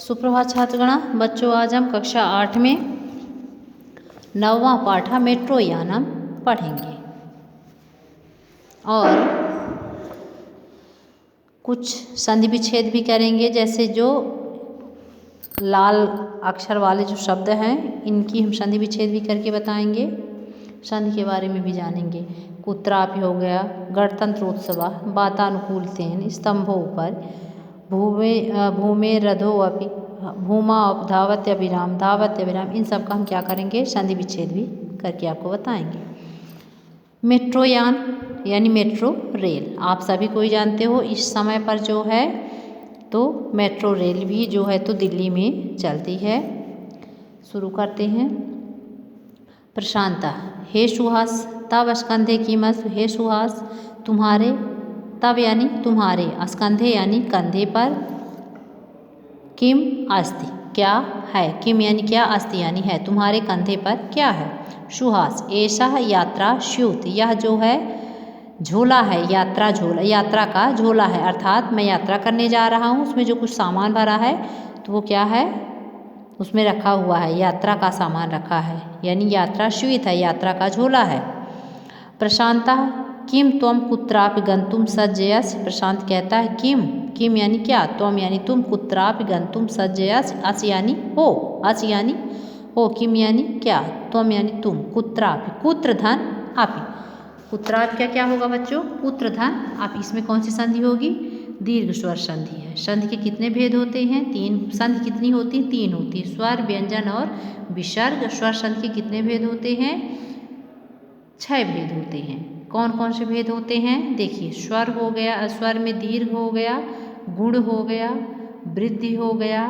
सुप्रभात छात्रगण। बच्चों, आज हम कक्षा 8 में 9वां पाठ मेट्रो यानम पढ़ेंगे और कुछ संधि विच्छेद भी करेंगे। जैसे जो लाल अक्षर वाले जो शब्द हैं इनकी हम संधि विच्छेद भी करके बताएंगे, संधि के बारे में भी जानेंगे। कुत्रापि हो गया, गणतंत्रोत्सव, वातानुकूलतेन, स्तंभों पर, भूमेरधो अपि, भूमा धावत्य विराम, धावत्य विराम, इन सब का हम क्या करेंगे, संधि विच्छेद भी करके आपको बताएंगे। मेट्रो यान यानी मेट्रो रेल, आप सभी कोई जानते हो इस समय पर जो है तो मेट्रो रेल भी जो है तो दिल्ली में चलती है। शुरू करते हैं। प्रशांता, हे सुहास, तब स्कंधे कीमत, हे सुहास तुम्हारे, तब यानी तुम्हारे, स्कंधे यानी कंधे पर, किम अस्ति क्या है, किम यानी क्या, अस्ति यानी है, तुम्हारे कंधे पर क्या है। सुहास, ऐसा यात्रा स्यूत, यह जो है झोला है, यात्रा झोला, यात्रा का झोला है, अर्थात मैं यात्रा करने जा रहा हूँ, उसमें जो कुछ सामान भरा है तो वो क्या है, उसमें रखा हुआ है, यात्रा का सामान रखा है, यानी यात्रा स्यूत है, यात्रा का झोला है। प्रशांता, किम त्वम कुत्रापि गंतुम सज्जयस, प्रशांत कहता है किम, किम यानी क्या, त्वम यानी तुम, कुत्रापि गंतुम सज्जयस, अस यानी हो, अस यानी हो, किम यानी क्या, त्वम यानी तुम, कुत्रापि, कुत्र धन आपि, कुत्रापि का क्या होगा बच्चों, पुत्र धन आपि, इसमें कौन सी संधि होगी, दीर्घ स्वर संधि है। संधि के कितने भेद होते हैं, 3। संधि कितनी होती है, 3 होती है, स्वर, व्यंजन और विसर्ग। स्वर संधि के कितने भेद होते हैं, 6 भेद होते हैं। कौन कौन से भेद होते हैं, देखिए, स्वर हो गया, स्वर में दीर्घ हो गया, गुण हो गया, वृद्धि हो गया,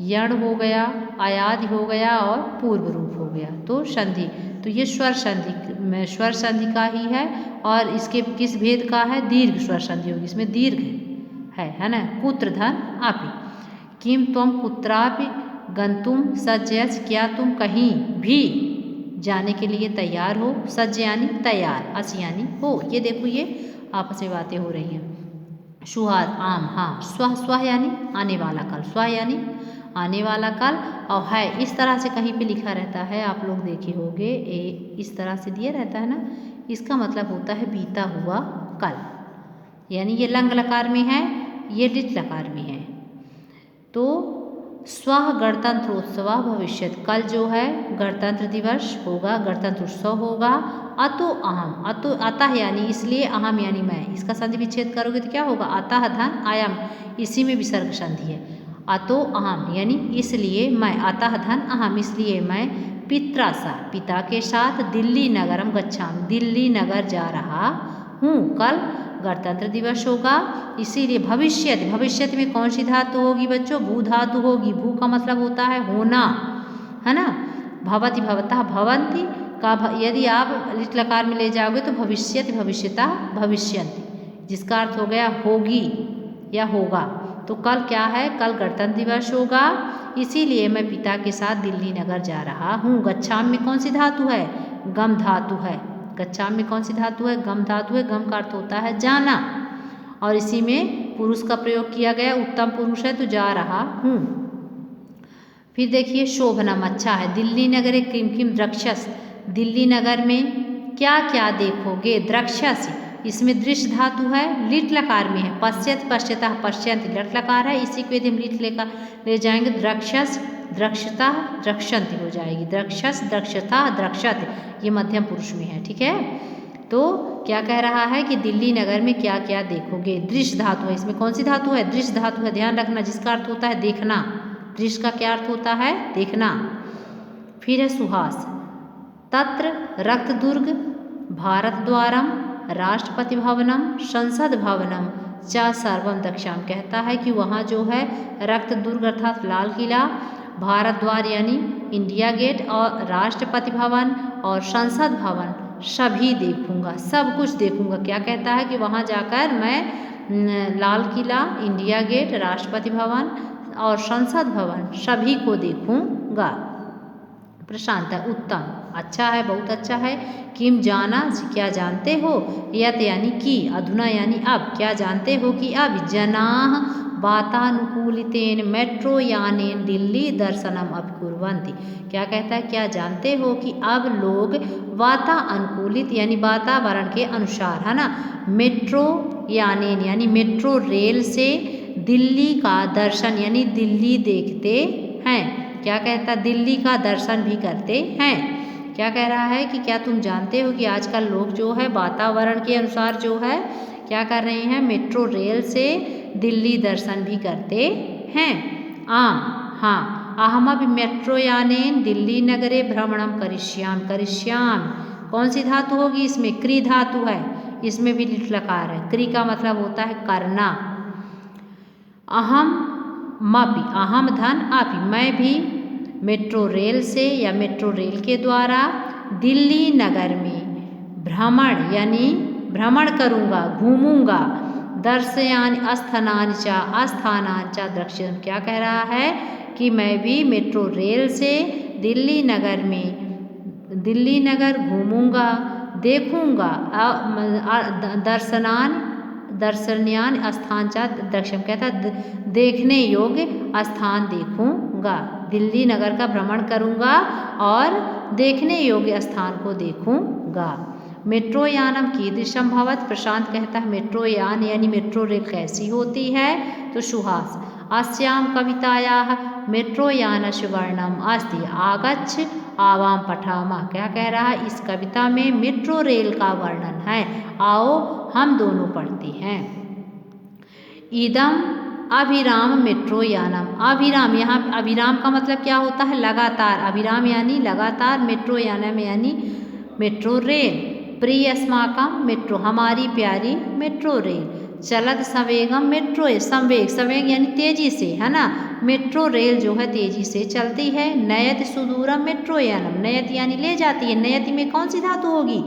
यण हो गया, आयाद हो गया और पूर्व रूप हो गया। तो संधि, तो ये स्वर संधि का ही है और इसके किस भेद का है, दीर्घ स्वर संधि होगी, इसमें दीर्घ है ना। कुत्र धन आपि, किम त्वम कुत्रापि गंतुम सज्जयस, क्या तुम कहीं भी जाने के लिए तैयार हो, सज्ज यानी तैयार, अस यानी हो। ये देखो, ये आपस में बातें हो रही हैं। सुहास, आम, हाँ, स्व, स्व यानी आने वाला काल, स्व यानी आने वाला काल, और है इस तरह से कहीं पे लिखा रहता है, आप लोग देखे होंगे, इस तरह से दिया रहता है ना, इसका मतलब होता है बीता हुआ कल, यानी ये लंग लकार में है, ये लिट लकार में है। तो स्व गणतंत्रोत्सव भविष्यत, कल जो है गणतंत्र दिवस होगा, गणतंत्र उत्सव होगा। अतो अहम, अतो अतः यानी इसलिए, अहम यानी मैं, इसका संधि विच्छेद करोगे तो क्या होगा, अतः धन आयम, इसी में विसर्ग संधि है। अतो अहम यानी इसलिए मैं, अतः धन अहम इसलिए मैं, पित्रा सा पिता के साथ, दिल्ली नगरम गच्छामि दिल्ली नगर जा रहा हूँ, कल गणतंत्र दिवस होगा, इसीलिए भविष्यत, भविष्यत में कौन सी धातु होगी बच्चों, भू धातु होगी। भू का मतलब होता है होना, है ना। भवति भवतः भवन्ति का यदि आप लिट लकार में ले जाओगे तो भविष्यत भविष्यता भविष्यन्ति, जिसका अर्थ हो गया होगी या होगा। तो कल क्या है, कल गणतंत्र दिवस होगा, इसीलिए मैं पिता के साथ दिल्ली नगर जा रहा हूँ। गच्छामि में कौन सी धातु है, गम धातु है। गच्छामि में कौन सी धातु है, गम धातु है। गम का अर्थ होता है जाना, और इसी में पुरुष का प्रयोग किया गया, उत्तम पुरुष है तो जा रहा हूँ। फिर देखिए, शोभनम अच्छा है, दिल्ली नगरे किम किम द्रक्ष्यस, दिल्ली नगर में क्या क्या देखोगे, द्रक्ष्यस, इसमें दृश्य धातु है, लिट लकार में है। पश्यत, पश्यतः, पश्यन्ति लट लकार है, इसी को यदि हम लिट लेकर ले जाएंगे, द्रक्ष्यस, द्रक्ष्यता, द्रक्ष्यन्ति हो जाएगी। द्रक्ष्यस, द्रक्ष्यता, द्रक्ष्यत, ये मध्यम पुरुष में है, ठीक है। तो क्या कह रहा है कि दिल्ली नगर में क्या क्या देखोगे, दृश्य धातु है, इसमें कौन सी धातु है, दृश्य धातु है, ध्यान रखना, जिसका अर्थ होता है देखना। दृश्य का क्या अर्थ होता है, देखना। फिर है सुहास, तत्र रक्त दुर्ग, भारत द्वारम, राष्ट्रपति भवनम, संसद भवनम च सर्वम दक्षाम, कहता है कि वहाँ जो है रक्त दुर्ग अर्थात लाल किला, भारत द्वार यानी इंडिया गेट, और राष्ट्रपति भवन और संसद भवन सभी देखूंगा, सब कुछ देखूंगा। क्या कहता है कि वहाँ जाकर मैं लाल किला, इंडिया गेट, राष्ट्रपति भवन और संसद भवन सभी को देखूंगा। प्रशांत, उत्तम, अच्छा है, बहुत अच्छा है। किम जाना, क्या जानते हो, यत यानी कि, अधुना यानी अब, क्या जानते हो कि अब, जनाः वातानुकूलितेन मेट्रो यानेन दिल्ली दर्शनम अभिकुर्वन्ति। क्या कहता है, क्या जानते हो कि अब लोग वातानुकूलित यानी वातावरण के अनुसार, है ना, मेट्रो यानेन यानी मेट्रो रेल से दिल्ली का दर्शन यानी दिल्ली देखते हैं। क्या कहता है, दिल्ली का दर्शन भी करते हैं। क्या कह रहा है कि क्या तुम जानते हो कि आजकल लोग जो है वातावरण के अनुसार जो है क्या कर रहे हैं, मेट्रो रेल से दिल्ली दर्शन भी करते हैं। हाँ, अहमपि मेट्रो यानेन दिल्ली नगरे भ्रमणम करिष्यामि। करिष्यामि कौन सी धातु होगी, इसमें क्री धातु है, इसमें भी लिट लकार है। क्री का मतलब होता है करना। अहमपि, अहम धन अपि, मैं भी मेट्रो रेल से या मेट्रो रेल के द्वारा दिल्ली नगर में भ्रमण यानी भ्रमण करूँगा, घूमूंगा। दर्शयानि अस्थानानि च द्रक्ष्यम्। क्या कह रहा है कि मैं भी मेट्रो रेल से दिल्ली नगर घूमूंगा, देखूंगा। दर्शनीयानि स्थान च द्रक्ष्यम्, कहता देखने योग्य स्थान देखूंगा। दिल्ली नगर का भ्रमण करूंगा और देखने योग्य स्थान को देखूंगा। मेट्रो यानम कीदृशम भवत्। प्रशांत कहता है मेट्रो यान यानी मेट्रो रेल कैसी होती है। तो सुहास, अस्याम कवितायाः मेट्रो यानस्य वर्णनम् अस्ति, आगच्छ आवाम पठामः। क्या कह रहा है, इस कविता में मेट्रो रेल का वर्णन है, आओ हम दोनों पढ़ते हैं। इदम अभिराम मेट्रो यानम। अभिराम, यहाँ अभिराम का मतलब क्या होता है, लगातार। अभिराम यानी लगातार, मेट्रो यानम यानी मेट्रो रेल। प्रिय अस्माकम मेट्रो, हमारी प्यारी मेट्रो रेल। चलत सवेगम मेट्रो, संवेग, सवेग यानी तेजी से, है ना, मेट्रो रेल जो है तेजी से चलती है। नयति सुदूरम मेट्रो यानम, नयति यानी ले जाती है। नयति में कौन सी धातु होगी,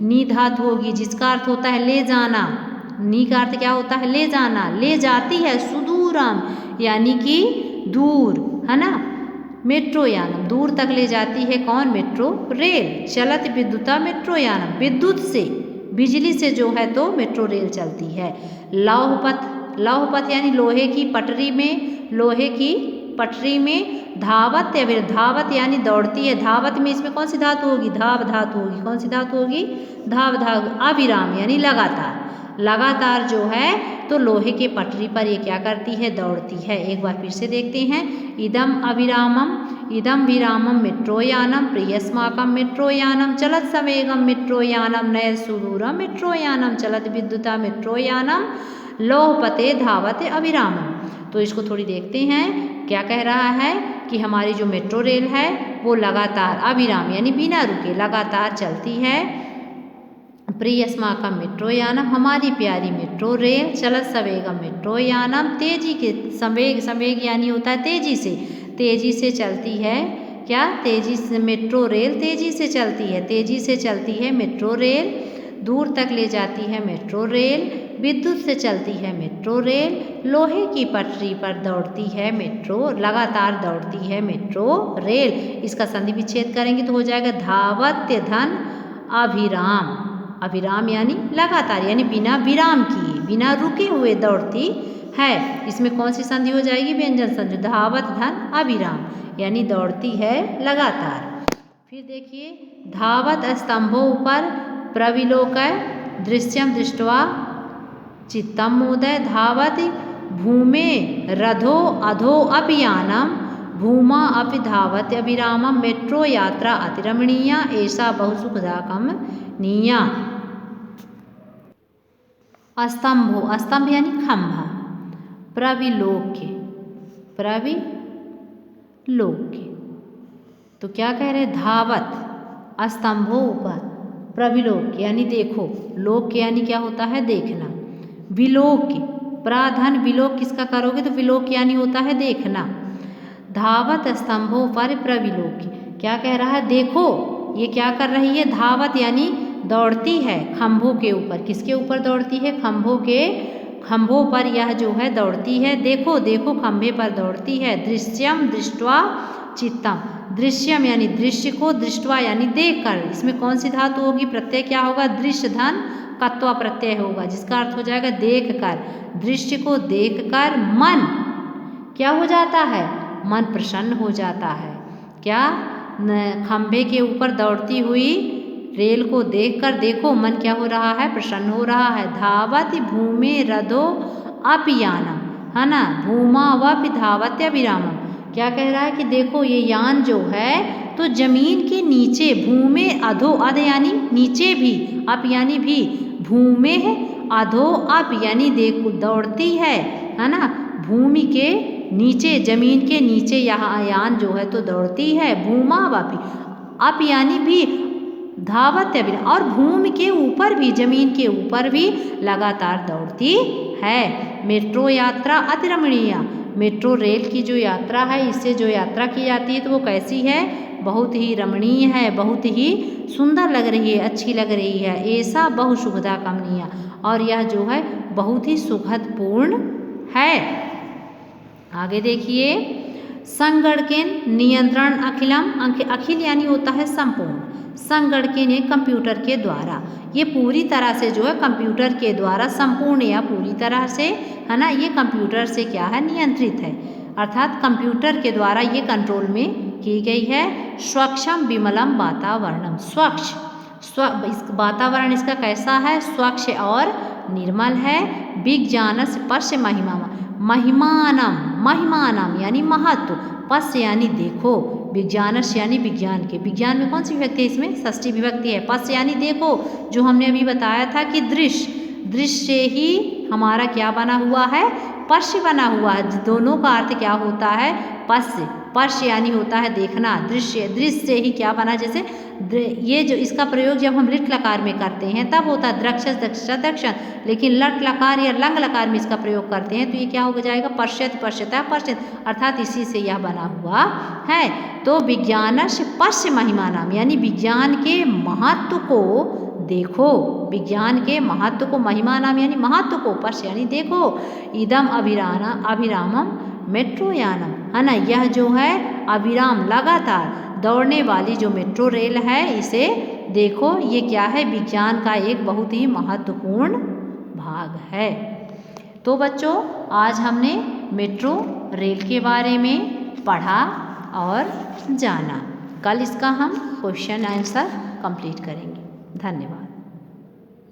नी धातु होगी, जिसका अर्थ होता है ले जाना। नी का अर्थ क्या होता है, ले जाना, ले जाती है। सुदूरम यानी कि दूर, है ना, मेट्रो यानम दूर तक ले जाती है। कौन, मेट्रो रेल। चलत विद्युता मेट्रो यानम, विद्युत से, बिजली से जो है तो मेट्रो रेल चलती है। लौहपथ, लौहपथ यानी लोहे की पटरी में, लोहे की पटरी में। धावत या फिर धावत यानी दौड़ती है। धावत में इसमें कौन सी धातु होगी, धाव धातु होगी। कौन सी धातु होगी, धाव धातु। अविराम यानी लगातार, लगातार जो है तो लोहे के पटरी पर ये क्या करती है, दौड़ती है। एक बार फिर से देखते हैं। इदम अविरामम, इदम विरामम मेट्रो यानम, प्रियस्माकम मेट्रो यानम। चलत सवेगम मेट्रो यानम, नयत सुदूरम मेट्रो यानम। चलत विद्युता मेट्रो यानम, लौहपते धावते अविरामम। तो इसको थोड़ी देखते हैं। क्या कह रहा है कि हमारी जो मेट्रो रेल है वो लगातार, अविराम यानी बिना रुके लगातार चलती है। प्रियस्माकम मेट्रो यानम, हमारी प्यारी मेट्रो रेल। चलत सवेगम मेट्रो यानम, तेजी के, सवेग, सवेग यानी होता है तेजी से, तेजी से चलती है। क्या, तेजी से मेट्रो रेल तेजी से चलती है, तेजी से चलती है मेट्रो रेल। दूर तक ले जाती है मेट्रो रेल। विद्युत से चलती है मेट्रो रेल। लोहे की पटरी पर दौड़ती है मेट्रो, लगातार दौड़ती है मेट्रो रेल। इसका संधि विच्छेद करेंगे तो हो जाएगा धावत्य धन अभिराम। अभिराम यानी लगातार, यानी बिना विराम किए, बिना रुके हुए दौड़ती है। इसमें कौन सी संधि हो जाएगी, व्यंजन संधि। धावत धन अभिराम यानी दौड़ती है लगातार। फिर देखिए, धावत स्तंभों पर प्रविलोकय दृश्यम दृष्ट्वा चित्तम मोदय। धावत भूमे रथो अधो अपि यानम, भूमा अपि धावत अभिरामम। मेट्रो यात्रा अतिरमणीया, ऐसा बहुसुखदायकम नीया। स्तंभो, स्तंभ यानी खंभा। प्रविलोक्य, प्रविलोक्य। तो क्या कह रहे, धावत स्तंभों पर प्रविलोक्य यानी देखो। लोक्य यानी क्या होता है, देखना। विलोक्य, प्राधन विलोक किसका करोगे तो विलोक यानी होता है देखना। धावत स्तंभों पर प्रविलोक्य, क्या कह रहा है, देखो ये क्या कर रही है, धावत यानी दौड़ती है खंभों के ऊपर। किसके ऊपर दौड़ती है, खंभों के, खंभों पर यह जो है दौड़ती है। देखो देखो खंभे पर दौड़ती है। दृश्यम दृष्ट्वा चित्तम, दृश्यम यानी दृश्य को, दृष्ट्वा यानी देखकर। इसमें कौन सी धातु होगी, प्रत्यय क्या होगा, दृश्य धन कत्वा प्रत्यय होगा, जिसका अर्थ हो जाएगा देखकर। दृश्य को देखकर मन क्या हो जाता है, मन प्रसन्न हो जाता है। क्या, खंभे के ऊपर दौड़ती हुई रेल को देखकर देखो मन क्या हो रहा है, प्रसन्न हो रहा है। धावति भूमे रथो अपियानम, है ना, भूमा वपि धावत्य विरामम। क्या कह रहा है कि देखो ये यान जो है तो जमीन के नीचे, भूमे अधो, अध यानी नीचे भी, अप यानी भी, भूमे अधो अप यानी देखो दौड़ती है ना, भूमि के नीचे, जमीन के नीचे यहाँ यान जो है तो दौड़ती है। भूमा वापी, अप यानी भी, धावत्य भी, और भूमि के ऊपर भी, जमीन के ऊपर भी लगातार दौड़ती है। मेट्रो यात्रा अति रमणीय, मेट्रो रेल की जो यात्रा है, इससे जो यात्रा की जाती है तो वो कैसी है, बहुत ही रमणीय है, बहुत ही सुंदर लग रही है, अच्छी लग रही है। ऐसा बहु सुखदा कमनीय, और यह जो है बहुत ही सुखद पूर्ण है। आगे देखिए, संगणकेन नियंत्रण अखिलम, अखिल यानी होता है संपूर्ण, संगणकेन कंप्यूटर के द्वारा, ये पूरी तरह से जो है कंप्यूटर के द्वारा, संपूर्ण या पूरी तरह से, है ना, ये कंप्यूटर से क्या है, नियंत्रित है, अर्थात कंप्यूटर के द्वारा ये कंट्रोल में की गई है। स्वच्छम विमलम वातावरणम, स्वच्छ, इस वातावरण इसका कैसा है, स्वच्छ और निर्मल है। विज्ञानस्य पश्य महिमा, महिमानम, महिमानम यानी महत्व, पश्य यानी देखो, विज्ञानस्य यानी विज्ञान के, विज्ञान में कौन सी विभक्ति है, इसमें षष्ठी विभक्ति है। पश्य यानी देखो, जो हमने अभी बताया था कि दृश्य, दृश्य से ही हमारा क्या बना हुआ है, पश्य बना हुआ है। दोनों का अर्थ क्या होता है, पश्य, पश्य यानी होता है देखना, दृश्य, दृश्य से ही क्या बना, जैसे ये जो इसका प्रयोग जब हम लिट लकार में करते हैं तब होता है द्रक्षस दक्षता दक्षण, लेकिन लट लकार या लंग लकार में इसका प्रयोग करते हैं तो ये क्या हो जाएगा, पश्यत पश्यता पश्यत, अर्थात इसी से यह बना हुआ है। तो विज्ञानस्य पश्य महिमानाम यानी विज्ञान के महत्व को देखो, विज्ञान के महत्व को, महिमा नाम यानी महत्व को, पश्य यानी देखो। इदम अभिरामम मेट्रो यानम, है ना, यह जो है अविराम लगातार दौड़ने वाली जो मेट्रो रेल है इसे देखो, ये क्या है, विज्ञान का एक बहुत ही महत्वपूर्ण भाग है। तो बच्चों, आज हमने मेट्रो रेल के बारे में पढ़ा और जाना। कल इसका हम क्वेश्चन आंसर कंप्लीट करेंगे। धन्यवाद।